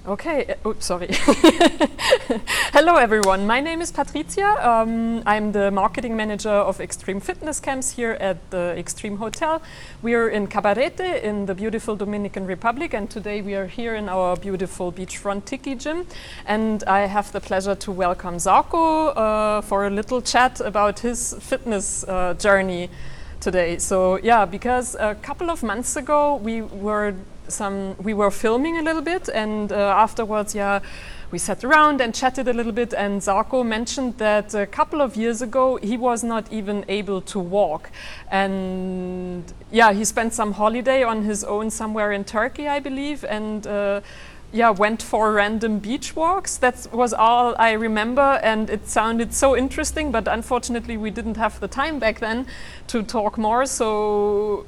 Okay, oops, sorry. Hello everyone, my name is Patricia. I'm the marketing manager of Extreme Fitness Camps here at the Extreme Hotel. We are in Cabarete in the beautiful Dominican Republic, and today we are here in our beautiful beachfront tiki gym. And I have the pleasure to welcome Zarko for a little chat about his fitness journey today. So yeah, because a couple of months ago we were filming a little bit, and afterwards, we sat around and chatted a little bit, and Zarko mentioned that a couple of years ago he was not even able to walk, and he spent some holiday on his own somewhere in Turkey, I believe, and went for random beach walks. That was all I remember, and it sounded so interesting, but unfortunately we didn't have the time back then to talk more. So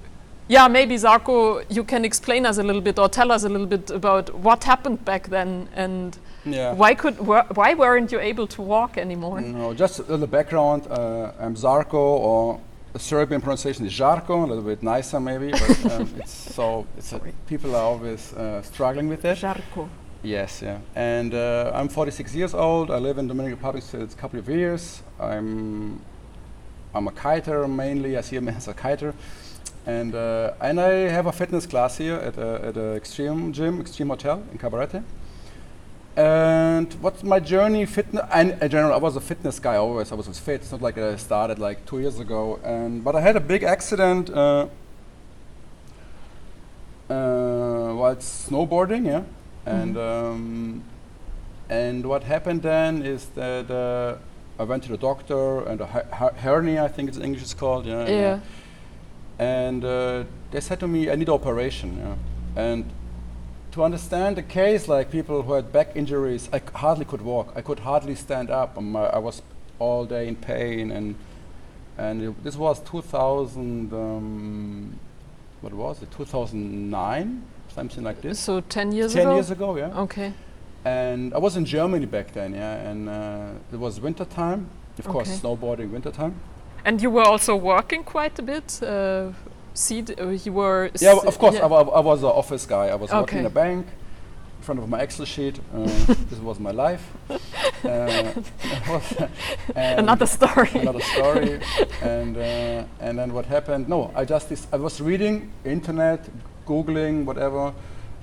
maybe Zarko, you can explain us a little bit or tell us a little bit about what happened back then, and why weren't you able to walk anymore? No, just a little background. I'm Zarko, or the Serbian pronunciation is Zarko, a little bit nicer maybe, but people are always struggling with that. Zarko. Yes, yeah. And I'm 46 years old. I live in Dominican Republic since a couple of years. I'm a kiter mainly. I see him as a kiter. And I have a fitness class here at the Extreme Gym, Extreme Hotel in Cabarete. And what's my journey? Fitness. In general, I was a fitness guy always. I was fit. It's not like I started like 2 years ago. But I had a big accident while snowboarding. Yeah. And what happened then is that I went to the doctor, and a hernia, I think it's English it's called. Yeah. And they said to me, I need operation. Yeah. And to understand the case, like people who had back injuries, I hardly could walk. I could hardly stand up. I was all day in pain. And this was 2000, what was it, 2009? Something like this. So 10 years ago? 10 years ago, yeah. Okay. And I was in Germany back then, yeah. And it was winter time. Of course, snowboarding winter time. And you were also working quite a bit. You were. Yeah, of course. Yeah. I was an office guy. I was working in a bank, in front of my Excel sheet. This was my life. Another story. Another story. And then what happened? No, I was reading internet, googling whatever,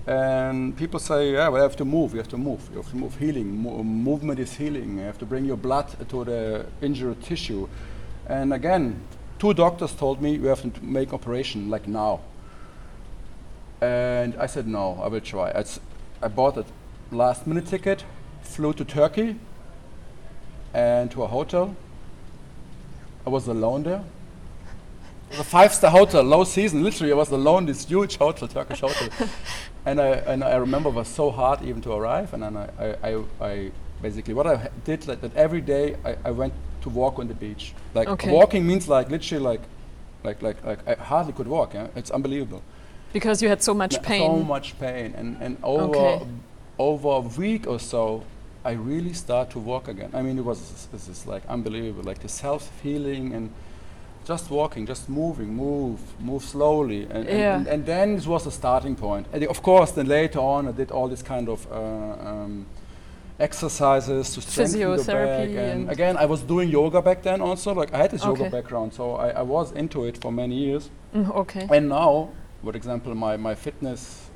and people say, well, you have to move. You have to move. You have to move. Healing. Movement is healing. You have to bring your blood to the injured tissue. And again, 2 doctors told me you have to make operation like now. And I said, no, I will try. I bought a last minute ticket, flew to Turkey and to a hotel. I was alone there. It was a 5-star hotel, low season, literally I was alone, this huge hotel, Turkish hotel. And I remember it was so hard even to arrive. And then I basically, what I did, that every day I went to walk on the beach. Walking means like literally like I hardly could walk. Yeah? It's unbelievable. Because you had so much pain. So much pain, and over a week or so, I really start to walk again. I mean, this is like unbelievable, like the self-healing and just walking, just move slowly, and then this was the starting point. And of course, then later on, I did all this kind of exercises to strengthen the back, and again I was doing yoga back then also, like I had this yoga background, so I was into it for many years. And now, for example, my fitness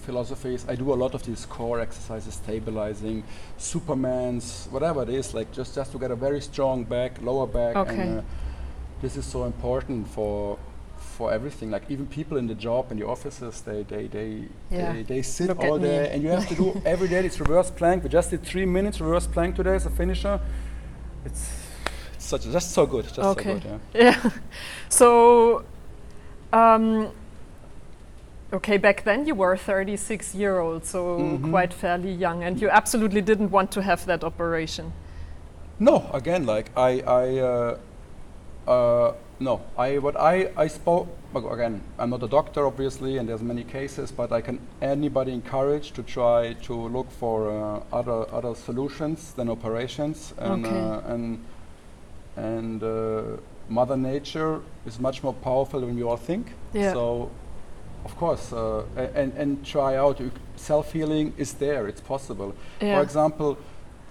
philosophies, I do a lot of these core exercises, stabilizing, Supermans, whatever it is, like just to get a very strong back, lower back, and this is so important for everything. Like even people in the job in the offices, they sit all day, and you have to do every day this reverse plank. We just did 3 minutes reverse plank today as a finisher. It's just so good, so good. Yeah. So, back then you were 36-year-old, so quite fairly young, and you absolutely didn't want to have that operation. No, again, like I spoke, again, I'm not a doctor obviously, and there's many cases, but I can anybody encourage to try to look for other solutions than operations, and Mother Nature is much more powerful than we all think. So of course, and try out. Self-healing is there, it's possible. Yeah. For example,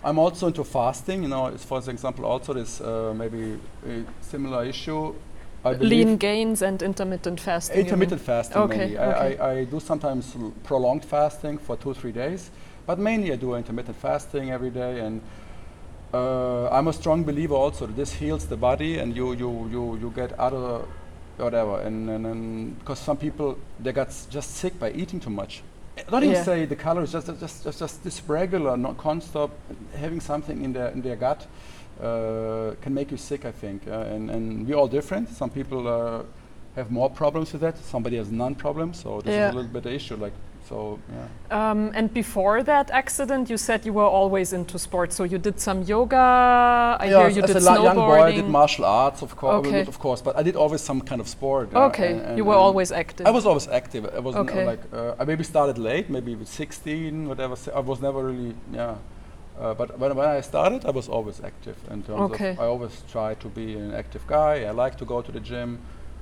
I'm also into fasting, you know, it's for example also this maybe a similar issue. I lean gains and intermittent fasting. Intermittent fasting, okay. mainly. Okay. I do sometimes prolonged fasting for 2-3 days, but mainly I do intermittent fasting every day, and I'm a strong believer also that this heals the body, and you get other whatever, and because some people they got just sick by eating too much. Not even say the calories, just this regular, not constant having something in their gut can make you sick, I think. And we're all different. Some people have more problems with that. Somebody has none problems. So this is a little bit the issue. Like so, yeah. And before that accident, you said you were always into sports. So you did some yoga. I hear you did snowboarding. As a young boy, I did martial arts, of course. Okay. Of course, but I did always some kind of sport. Okay, and you were always active. I was always active. I was I maybe started late, maybe with 16, whatever. I was never really, but when I started, I was always active. In terms of, I always try to be an active guy. I like to go to the gym.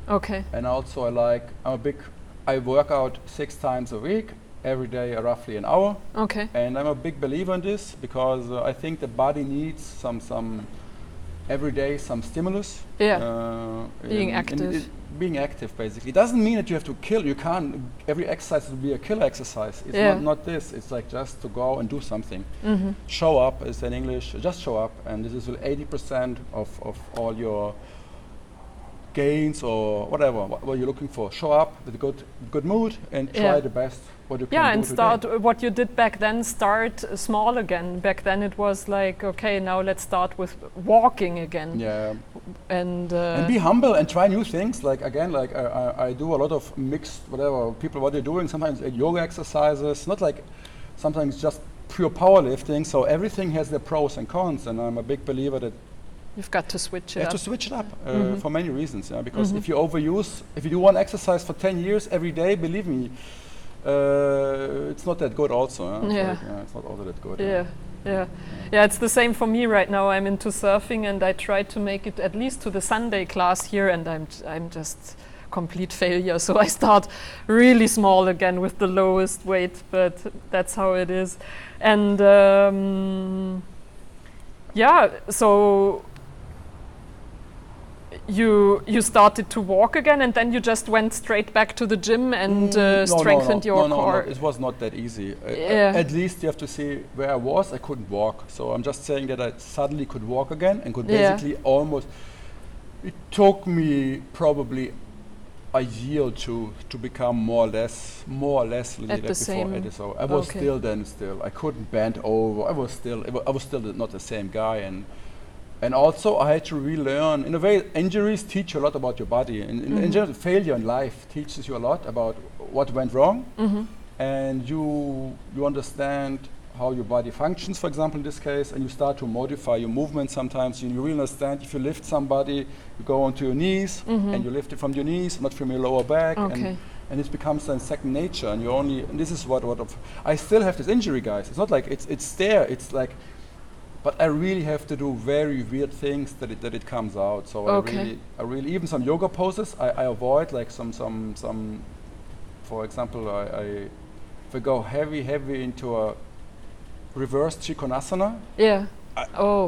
Okay. And also I work out 6 times a week, every day roughly an hour. Okay. And I'm a big believer in this because I think the body needs some every day some stimulus. Yeah. Being active. Being active, basically. It doesn't mean that you have to kill. You can't. Every exercise will be a killer exercise. It's not this. It's like just to go and do something. Mm-hmm. Show up is in English. Just show up, and this is 80% of all your gains or whatever what you're looking for. Show up with a good mood and try the best what you can do. Yeah, and start what you did back then. Start small again. Back then it was like, okay, now let's start with walking again. Yeah, and be humble and try new things. Like again, like I do a lot of mixed whatever people what they're doing. Sometimes yoga exercises, not like sometimes just pure powerlifting. So everything has their pros and cons, and I'm a big believer that you've got to switch it up. You have to switch it up for many reasons. Because if you overuse, if you do one exercise for 10 years every day, believe me, it's not that good also. It's not also that good. Yeah, it's the same for me right now. I'm into surfing and I try to make it at least to the Sunday class here, and I'm just complete failure. So I start really small again with the lowest weight, but that's how it is. And so you started to walk again, and then you just went straight back to the gym and strengthened your core. No, it was not that easy. At least you have to see where I was. I couldn't walk, so I'm just saying that I suddenly could walk again and could basically almost. It took me probably a year or two to become more or less at the same. So I was still. I couldn't bend over. I was still not the same guy, and also I had to relearn. In a way, injuries teach you a lot about your body. In general, failure in life teaches you a lot about what went wrong, and you understand how your body functions, for example, in this case, and you start to modify your movement sometimes. You really understand if you lift somebody, you go onto your knees, and you lift it from your knees, not from your lower back, and it becomes then second nature, and this is what I still have this injury, guys. It's not like it's there, it's like, but I really have to do very weird things that it comes out. So I really, even some yoga poses, I avoid, like some, for example, if I go heavy into a reverse Trikonasana. Yeah.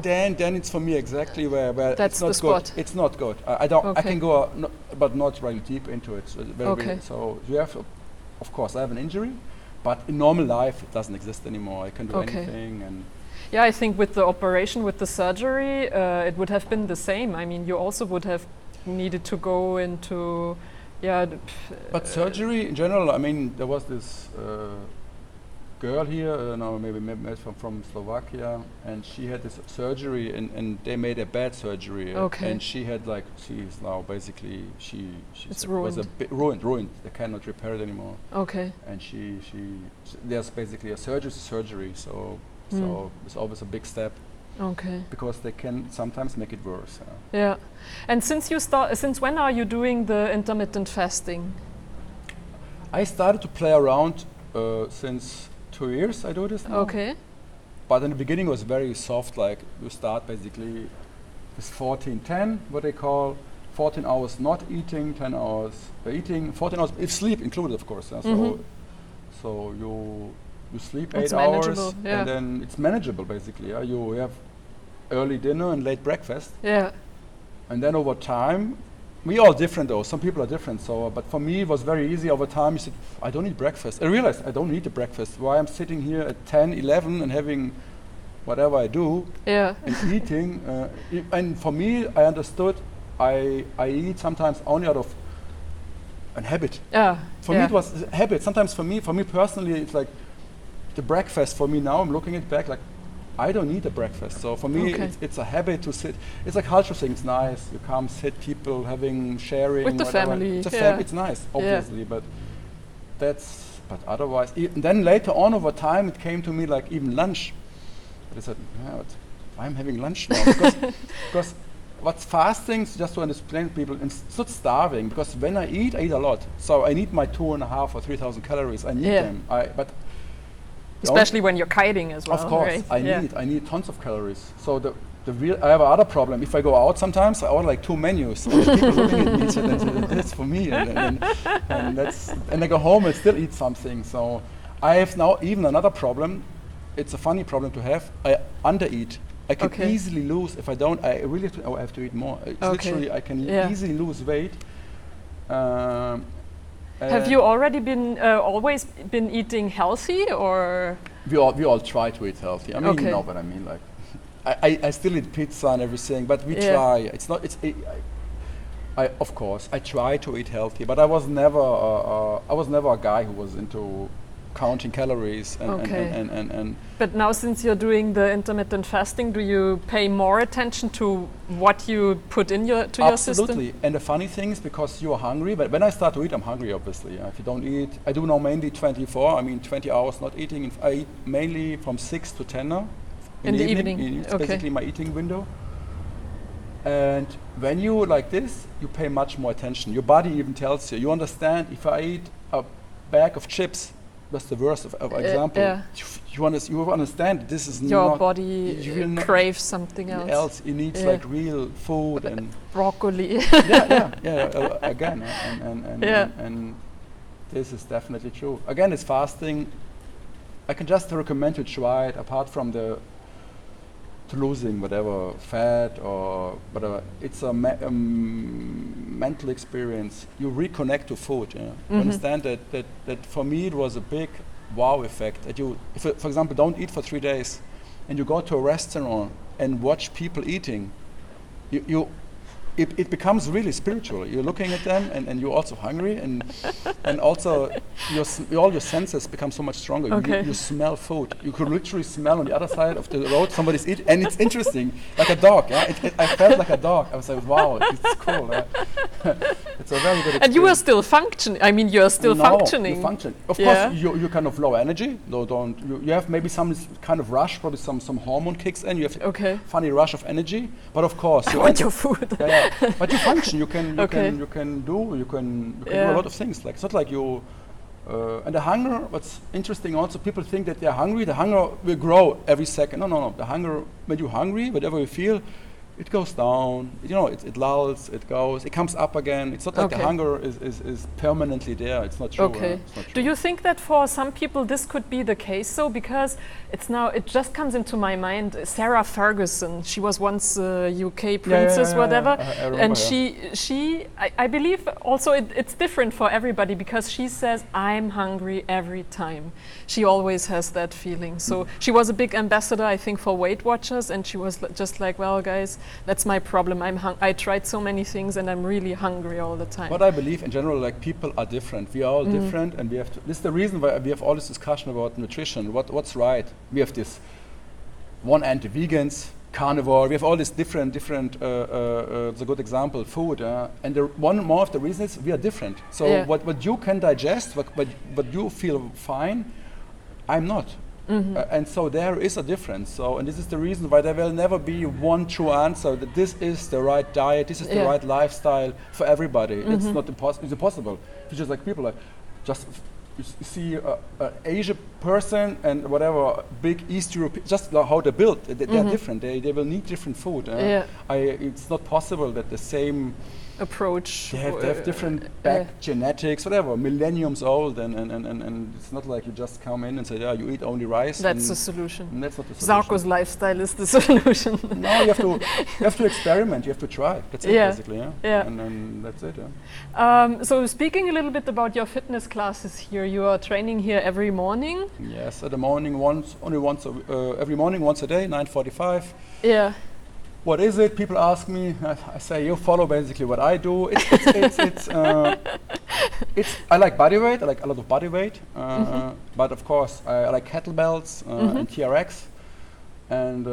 Then it's for me exactly where that's it's not the spot. Good. It's not good. I don't. Okay. I can go, but not really deep into it. So so you have, of course, I have an injury, but in normal life it doesn't exist anymore. I can do anything. And yeah, I think with the operation, with the surgery, it would have been the same. I mean, you also would have needed to go into, But surgery in general. I mean, there was this. Girl here, maybe met from Slovakia, and she had this surgery, and they made a bad surgery, and she had she's now basically it's ruined. Was a bit ruined. They cannot repair it anymore. Okay. And she there's basically a surgery, so it's always a big step. Okay. Because they can sometimes make it worse. Yeah, and since when are you doing the intermittent fasting? I started to play around since 2 years. I do this now. Okay. But in the beginning it was very soft, like you start basically with 14-10, what they call 14 hours not eating, 10 hours eating, 14 hours if sleep included, of course. So you sleep 8 hours, and then it's manageable basically. You have early dinner and late breakfast. Yeah. And then over time, we all different though. Some people are different. So, but for me, it was very easy. Over time, you said, I don't eat breakfast. I realized I don't need the breakfast. Why I'm sitting here at 10, 11 and having whatever I do and eating. And for me, I understood I eat sometimes only out of a habit. For me, it was a habit. Sometimes for me personally, it's like the breakfast. For me now, I'm looking it back like I don't need a breakfast. So for me, it's a habit to sit. It's a cultural thing. It's nice. You come, sit, people having, sharing. With the family. It's nice, obviously, but otherwise. Then later on, over time, it came to me like even lunch. But I said, I'm having lunch now. Because what's fasting, just to explain to people, it's not starving, because when I eat a lot. So I need my 2,500 or 3,000 calories. I need them. Especially when you're kiting as well. Of course, right? I need tons of calories. So I have another problem. If I go out sometimes, I order like 2 menus. And people looking at me and say, that's for me. And I go home and still eat something. So I have now even another problem. It's a funny problem to have. I undereat. I can easily lose if I don't. I really have to eat more. Literally, I can easily lose weight. Have you already been always been eating healthy, or we all try to eat healthy? I mean, you know what I mean. Like, I still eat pizza and everything, but we try. It's not. Of course, I try to eat healthy, but I was never a guy who was into counting calories and But now, since you're doing the intermittent fasting, do you pay more attention to what you put in your system? Absolutely. And the funny thing is, because you are hungry, but when I start to eat, I'm hungry, obviously. If you don't eat, I do now mainly 24. I mean, 20 hours not eating. I eat mainly from 6 to 10 now. In the evening. It's basically my eating window. And when you like this, you pay much more attention. Your body even tells you. You understand. If I eat a bag of chips, that's the worst of example. You understand this is your body craves something else. It needs like real food and broccoli. Again, and this is definitely true. Again, it's fasting. I can just recommend to try it. Apart from to losing whatever fat or whatever, it's a mental experience. You reconnect to food. You understand that for me it was a big wow effect. That you, if for example, don't eat for 3 days, and you go to a restaurant and watch people eating, it becomes really spiritual. You're looking at them, and you're also hungry, and also all your senses become so much stronger. You smell food. You could literally smell on the other side of the road somebody's eating, and it's interesting, like a dog. I felt like a dog. I was like, wow, it's cool. It's a very good experience. And you are still functioning. I mean, you are still functioning. You function. Of course, you're kind of low energy. You have maybe some kind of rush, probably some hormone kicks in. You have funny rush of energy, but of course, I want your food. But you function. You can do a lot of things. Like it's not like you. And the hunger. What's interesting also, people think that they're hungry. The hunger will grow every second. No. The hunger, when you're hungry, whatever you feel, it goes down. It lulls. It goes. It comes up again. It's not like the hunger is permanently there. It's not true. It's not true. Do you think that for some people this could be the case? So because it just comes into my mind. Sarah Ferguson. She was once a UK princess, whatever, I remember and I believe also it's different for everybody, because she says, I'm hungry every time. She always has that feeling. So she was a big ambassador, I think, for Weight Watchers, and she was just like, well, guys, that's my problem. I tried so many things and I'm really hungry all the time. But I believe in general, like, people are different. We are all different, and we have to. This is the reason why we have all this discussion about nutrition. What's right? We have this one end, the vegans, carnivore. We have all this different. It's a good example, food. And one more of the reasons we are different. So what you can digest, what you feel fine, I'm not. And so there is a difference. And this is the reason why there will never be one true answer that this is the right diet, this is the right lifestyle for everybody. It's not impossible. It's impossible. It's just like people just you see an Asian person and whatever big East Europe, just how they're built. They're different. They will need different food. It's not possible that the same approach. They have different genetics, whatever, millenniums old, and it's not like you just come in and say, yeah, you eat only rice. That's the solution. And that's not the solution. Zarko's lifestyle is the solution. No, you have to experiment. You have to try. That's it, basically. Yeah. And then that's it. Yeah. So speaking a little bit about your fitness classes here, you are training here every morning. Yes, at the morning every morning, once a day, 9:45. Yeah. What is it? People ask me. I say you follow basically what I do. I like body weight. I like a lot of body weight. But of course, I like kettlebells and TRX, and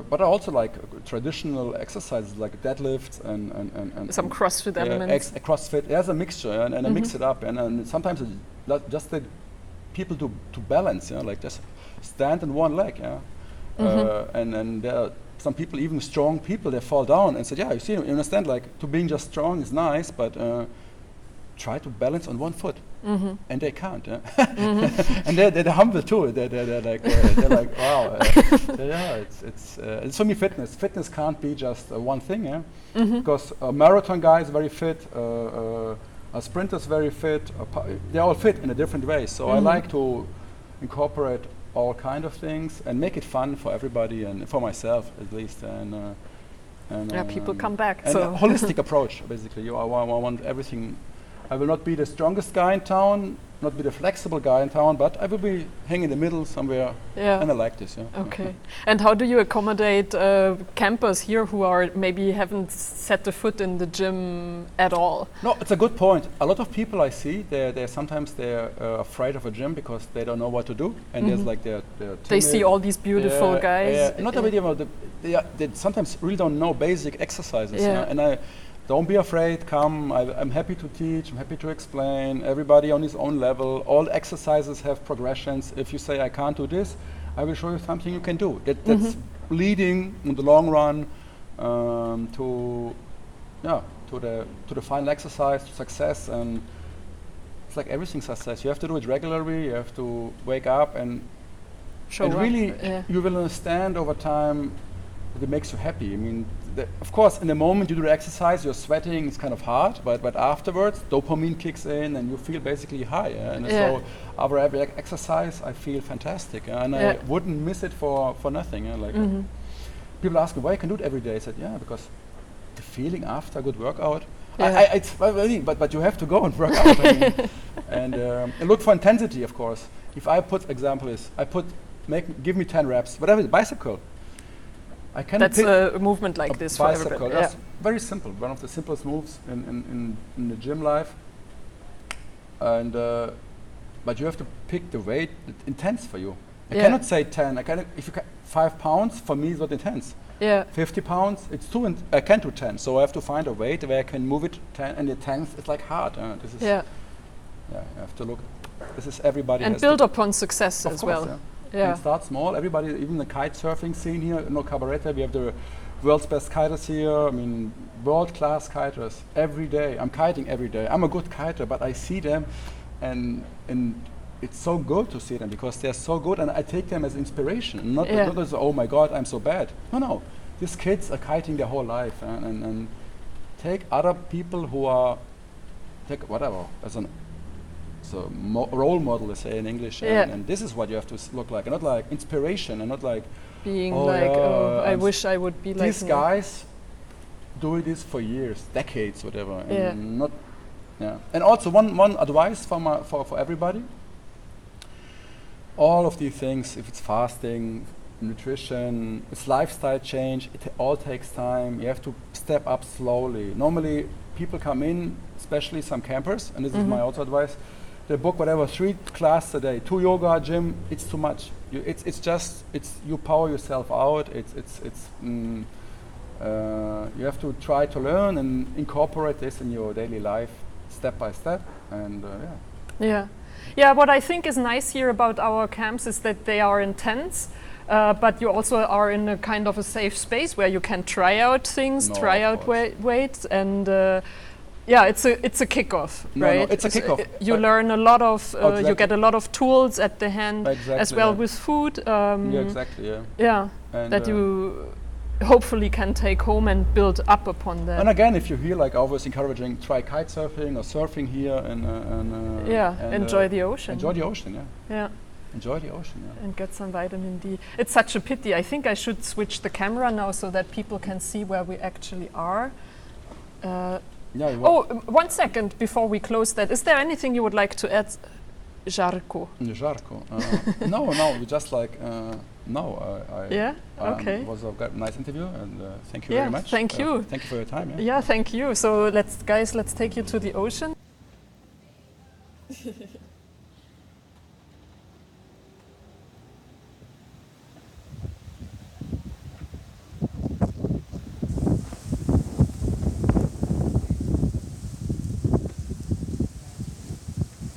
but I also like traditional exercises like deadlifts and some CrossFit elements. CrossFit. There's a mixture, and I mix it up, and sometimes it's just that people to balance. Like just stand on one leg. And there are some people, even strong people, they fall down and say, yeah, you see, you understand, like, to being just strong is nice, but try to balance on one foot. And they can't. And they're humble too. They're like, wow. It's for me, fitness can't be just one thing, because a marathon guy is very fit, a sprinter is very fit, they're all fit in a different way. So I like to incorporate all kind of things and make it fun for everybody and for myself at least, and people come back. And a holistic approach, basically. I want everything. I will not be the strongest guy in town, not be the flexible guy in town, but I will be hanging in the middle somewhere. And I like this. Okay. And how do you accommodate campers here who are maybe haven't set the foot in the gym at all? No, it's a good point. A lot of people I see, they're sometimes afraid of a gym because they don't know what to do, and there's like they see all these beautiful guys. Not a video. They sometimes really don't know basic exercises. And don't be afraid, come, I'm happy to teach, I'm happy to explain, everybody on his own level. All exercises have progressions. If you say, I can't do this, I will show you something you can do. That's leading in the long run to the final exercise, to success. And it's like everything success. You have to do it regularly, you have to wake up and you will understand over time that it makes you happy. I mean, of course, in the moment you do the exercise, you're sweating, it's kind of hard, but afterwards, dopamine kicks in and you feel basically high. So after every exercise, I feel fantastic, and I wouldn't miss it for nothing. People ask me why I can do it every day. I said, because the feeling after a good workout, but you have to go and work out. And look for intensity, of course. If I put, give me 10 reps, whatever, bicycle. That's a movement like this for everybody. That's very simple. One of the simplest moves in the gym life. And but you have to pick the weight that's intense for you. I cannot say 10. If you 5 pounds for me is not intense. 50 pounds, it's too. I can't do 10. So I have to find a weight where I can move it 10, and the 10th it's like hard. This is you have to look. This is everybody and has build upon success as well. And start small. Everybody, even the kite surfing scene here, Cabarete, we have the world's best kiters here. I mean, world-class kiters every day. I'm kiting every day. I'm a good kiter, but I see them, and it's so good to see them because they're so good, and I take them as inspiration. Not as, oh my God, I'm so bad. No. These kids are kiting their whole life, and take other people who are, whatever, as an role model, let's say in English, and this is what you have to look like, and not like inspiration, and not like being I wish I would be like these guys doing this for years, decades, whatever. And And also one advice for everybody: all of these things, if it's fasting, nutrition, it's lifestyle change, it all takes time. You have to step up slowly. Normally, people come in, especially some campers, and this is my also advice. They book whatever 3 classes a day, 2 yoga, gym. It's too much. You power yourself out. You have to try to learn and incorporate this in your daily life, step by step, and What I think is nice here about our camps is that they are intense, but you also are in a kind of a safe space where you can try out things, try out weights, and. It's a kickoff, right? It's a kickoff. You learn a lot of, you get a lot of tools at the hand, as well with food. And that you hopefully can take home and build up upon that. And again, if you're here, like, always encouraging, try kite surfing or surfing here, and enjoy the ocean. Enjoy the ocean, yeah. Yeah. Enjoy the ocean, yeah. And get some vitamin D. It's such a pity. I think I should switch the camera now so that people can see where we actually are. One second before we close that. Is there anything you would like to add, Zarko? Zarko. No, we just like okay. It was a nice interview, and thank you very much. Thank you. Thank you for your time. Yeah, thank you. So let's take you to the ocean.